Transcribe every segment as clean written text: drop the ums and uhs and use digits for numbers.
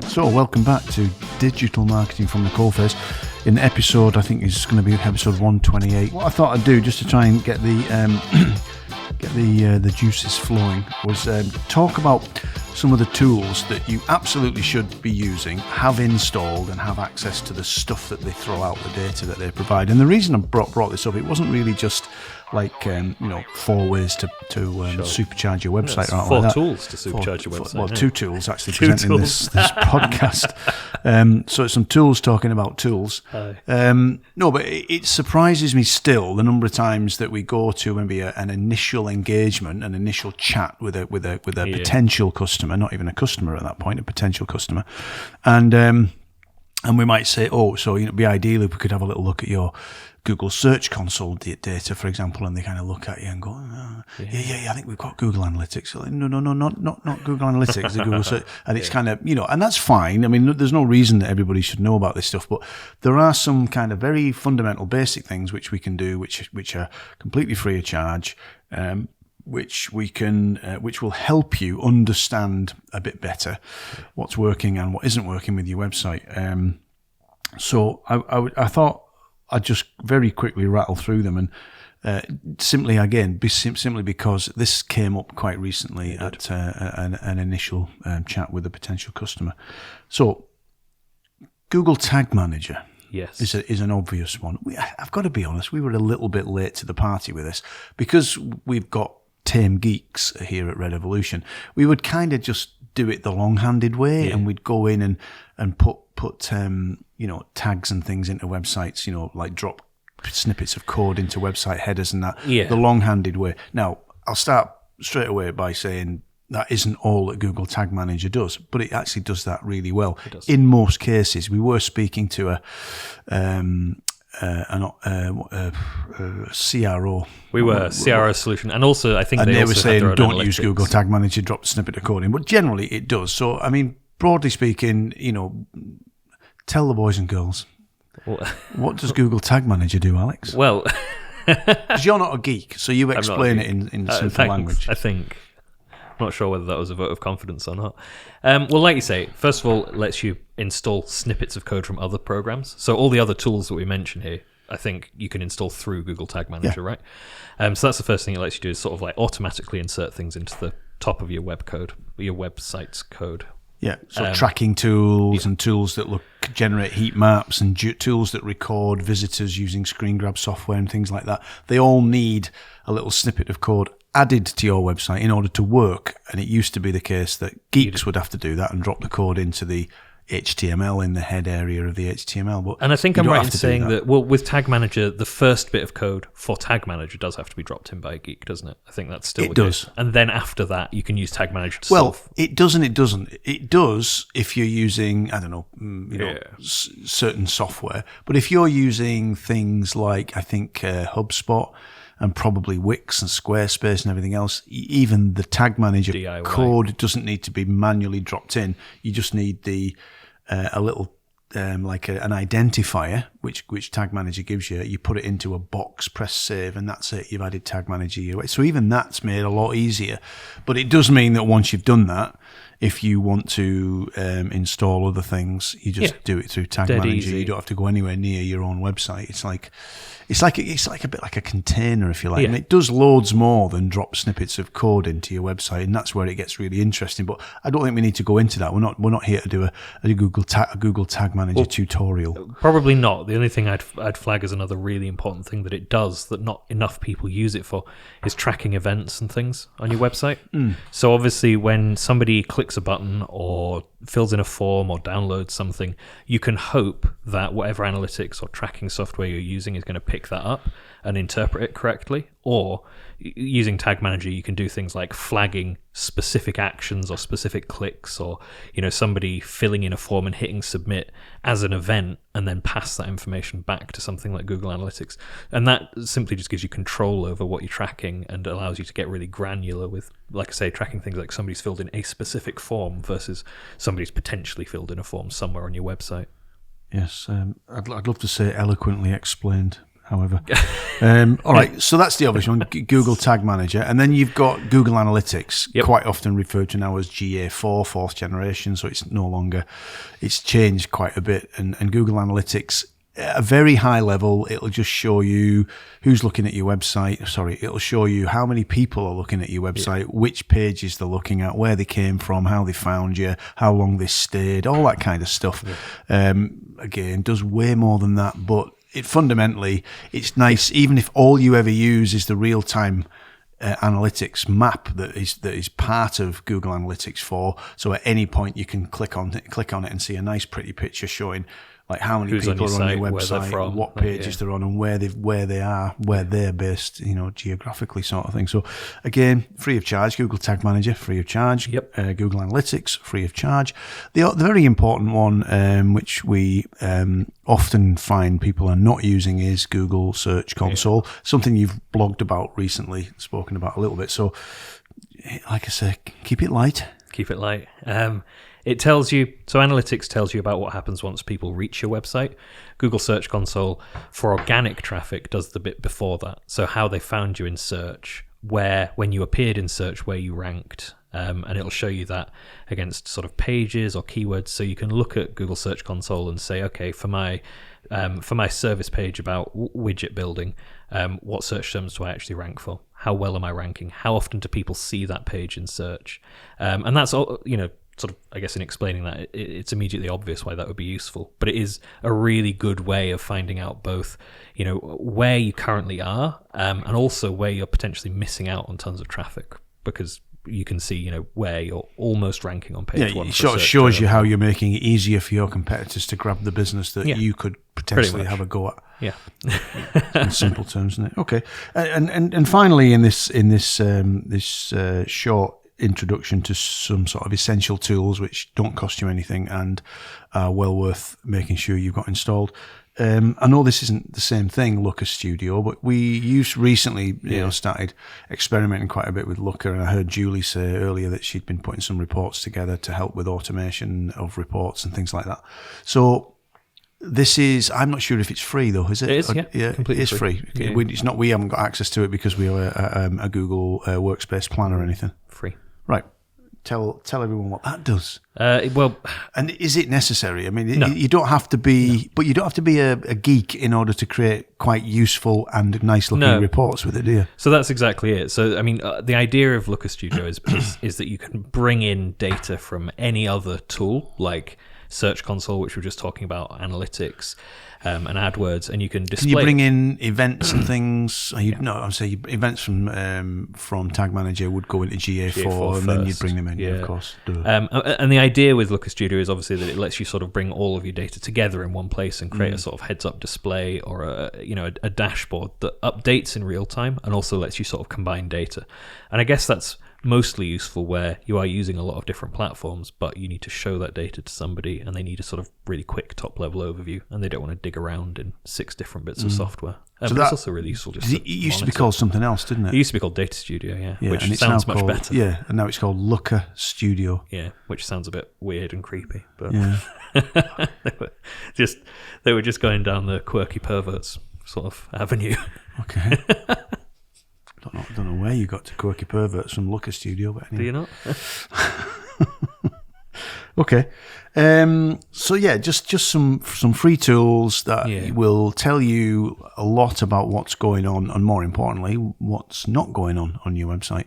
So, welcome back to Digital Marketing from the Coalface. In episode, I think it's going to be episode 128. What I thought I'd do, just to try and get the juices flowing, was talk about some of the tools that you absolutely should be using, have installed, and have access to the stuff that they throw out, the data that they provide. And the reason I brought this up, it wasn't really just like 4 ways to supercharge your website. No, or four like tools to supercharge your website. Well, 2 tools actually presenting this podcast. So it's some tools talking about tools. No, but it surprises me still the number of times that we go to maybe an initial engagement, an initial chat with a potential customer, not even a customer at that point, a potential customer, and we might say, it'd be ideal if we could have a little look at your Google Search Console data, for example, and they kind of look at you and go, I think we've got Google Analytics. Like, no, not Google Analytics, the Google Search. And it's kind of, and that's fine. I mean, there's no reason that everybody should know about this stuff, but there are some kind of very fundamental basic things which we can do, which are completely free of charge, which will help you understand a bit better what's working and what isn't working with your website. So I thought I'd just very quickly rattle through them, and simply because this came up quite recently at an initial chat with a potential customer. So Google Tag Manager. Yes. Is an obvious one. I've got to be honest, we were a little bit late to the party with this because we've got tame geeks here at Red Evolution. We would kind of just do it the long-handed way, and we'd go in and put tags and things into websites, like drop snippets of code into website headers and that, the long-handed way. Now, I'll start straight away by saying that isn't all that Google Tag Manager does, but it actually does that really well. It does. In most cases. We were speaking to a CRO. We were CRO solution, and also I think they were saying don't analytics. use Google Tag Manager, drop the snippet of code in, but generally it does. So I mean, broadly speaking, tell the boys and girls, what does Google Tag Manager do, Alex? Well, because you're not a geek, so you explain it in simple language. I think. I'm not sure whether that was a vote of confidence or not. Well, like you say, first of all, it lets you install snippets of code from other programs. So all the other tools that we mention here, I think you can install through Google Tag Manager, right? So that's the first thing it lets you do, is sort of like automatically insert things into the top of your your website's code. Yeah, so tracking tools and tools that generate heat maps and tools that record visitors using screen grab software and things like that. They all need a little snippet of code added to your website in order to work. And it used to be the case that geeks would have to do that and drop the code into the HTML in the head area of the HTML. And I think I'm right in saying that, with Tag Manager, the first bit of code for Tag Manager does have to be dropped in by a geek, doesn't it? I think that's still the case. And then after that, you can use Tag Manager to solve. It doesn't. It does if you're using, I don't know, certain software. But if you're using things like, I think, HubSpot, and probably Wix and Squarespace and everything else, even the Tag Manager DIY code doesn't need to be manually dropped in. You just need a little an identifier, which Tag Manager gives you. You put it into a box, press save, and that's it. You've added Tag Manager. So even that's made a lot easier. But it does mean that once you've done that, if you want to install other things, you just do it through Tag Manager. Easy. You don't have to go anywhere near your own website. It's like a bit like a container, if you like. And it does loads more than drop snippets of code into your website, and that's where it gets really interesting. But I don't think we need to go into that. We're not here to do a Google Tag Manager tutorial. Probably not. The only thing I'd flag as another really important thing that it does that not enough people use it for is tracking events and things on your website. So obviously, when somebody clicks a button or fills in a form or downloads something, you can hope that whatever analytics or tracking software you're using is going to pick that up and interpret it correctly. Or using Tag Manager, you can do things like flagging specific actions or specific clicks, or somebody filling in a form and hitting submit as an event, and then pass that information back to something like Google Analytics. And that simply just gives you control over what you're tracking and allows you to get really granular with, like I say, tracking things like somebody's filled in a specific form versus somebody's potentially filled in a form somewhere on your website. Yes, I'd love to say eloquently explained. however. All right, so that's the obvious one, Google Tag Manager. And then you've got Google Analytics, quite often referred to now as GA4, fourth generation, so it's no longer, it's changed quite a bit. And Google Analytics, at a very high level, it'll just show you who's looking at your website. Sorry, it'll show you how many people are looking at your website, which pages they're looking at, where they came from, how they found you, how long they stayed, all that kind of stuff. Again, does way more than that, but it fundamentally, it's nice, even if all you ever use is the real-time analytics map that is part of Google Analytics 4. So at any point you can click on it and see a nice pretty picture showing like how many people are on your website, what pages they're on, and where they're based, geographically, sort of thing. So again, free of charge. Google Tag Manager, free of charge. Google Analytics, free of charge. The very important one, which we often find people are not using, is Google Search Console. Something you've blogged about recently, spoken about a little bit. So, like I say, keep it light. Keep it light. It tells you, so analytics tells you about what happens once people reach your website. Google Search Console for organic traffic does the bit before that. So how they found you in search, when you appeared in search, where you ranked, and it'll show you that against sort of pages or keywords. So you can look at Google Search Console and say, okay, for my service page about widget building, what search terms do I actually rank for? How well am I ranking? How often do people see that page in search? And that's all, sort of, I guess in explaining that, it's immediately obvious why that would be useful. But it is a really good way of finding out both, where you currently are, and also where you're potentially missing out on tons of traffic, because you can see, where you're almost ranking on page one. It sort of shows you how you're making it easier for your competitors to grab the business that you could potentially have a go at. Yeah, in simple terms, isn't it? Okay, and finally, in this short introduction to some sort of essential tools which don't cost you anything and are well worth making sure you've got installed. I know this isn't the same thing, Looker Studio, but we recently started experimenting quite a bit with Looker, and I heard Julie say earlier that she'd been putting some reports together to help with automation of reports and things like that. So this is, I'm not sure if it's free though, is it? It is, yeah, completely it is free. Yeah. It's not, we haven't got access to it because we have a Google Workspace plan or anything. Free. Right. Tell everyone what that does. And is it necessary? I mean, no. You don't have to be, but you don't have to be a geek in order to create quite useful and nice looking reports with it, do you? So that's exactly it. So I mean, the idea of Looker Studio is that you can bring in data from any other tool like Search Console, which we were just talking about, analytics, and AdWords, and you can display. Can you bring in events and things? I'm saying events from Tag Manager would go into GA4 and then you'd bring them in, of course. And the idea with Looker Studio is obviously that it lets you sort of bring all of your data together in one place and create a sort of heads-up display or a dashboard that updates in real time and also lets you sort of combine data. And I guess that's mostly useful where you are using a lot of different platforms, but you need to show that data to somebody and they need a sort of really quick top-level overview, and they don't want to dig around in 6 different bits of software. So but it's also really useful. It used to be called something else, didn't it? It used to be called Data Studio, which and sounds much better. Yeah, and now it's called Looker Studio. Yeah, which sounds a bit weird and creepy. But they were just going down the quirky perverts sort of avenue. Okay. I don't know where you got to quirky perverts from Looker Studio, but anyway. Do you not? Okay. So yeah, just some free tools that will tell you a lot about what's going on, and more importantly, what's not going on your website.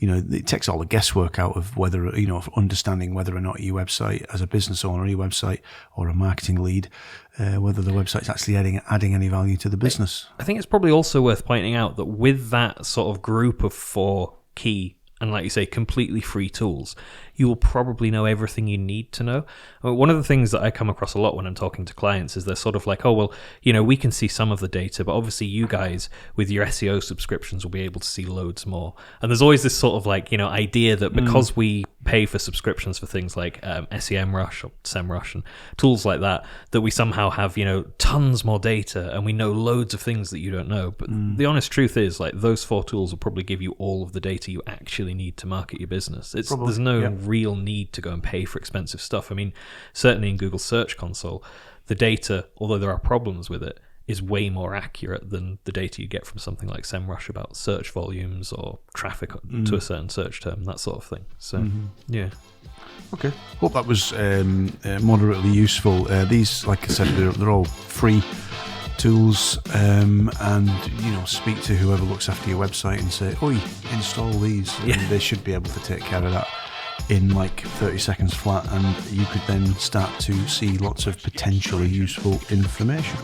It takes all the guesswork out of whether, of understanding whether or not your website, as a business owner, your website or a marketing lead, whether the website's actually adding any value to the business. I think it's probably also worth pointing out that with that sort of group of 4 key and, like you say, completely free tools, you will probably know everything you need to know. One of the things that I come across a lot when I'm talking to clients is they're sort of like, oh, well, we can see some of the data, but obviously you guys with your SEO subscriptions will be able to see loads more. And there's always this sort of like, idea that because we pay for subscriptions for things like SEMrush or SEMrush and tools like that we somehow have, tons more data and we know loads of things that you don't know. But the honest truth is, like, those 4 tools will probably give you all of the data you actually need to market your business. There's no real need to go and pay for expensive stuff. I mean, certainly in Google Search Console, the data, although there are problems with it, is way more accurate than the data you get from something like SEMrush about search volumes or traffic to a certain search term, that sort of thing. So, yeah. Okay. Hope that was moderately useful. These, like I said, they're all free tools, and speak to whoever looks after your website and say, "Oi, install these," and they should be able to take care of that in like 30 seconds flat, and you could then start to see lots of potentially useful information.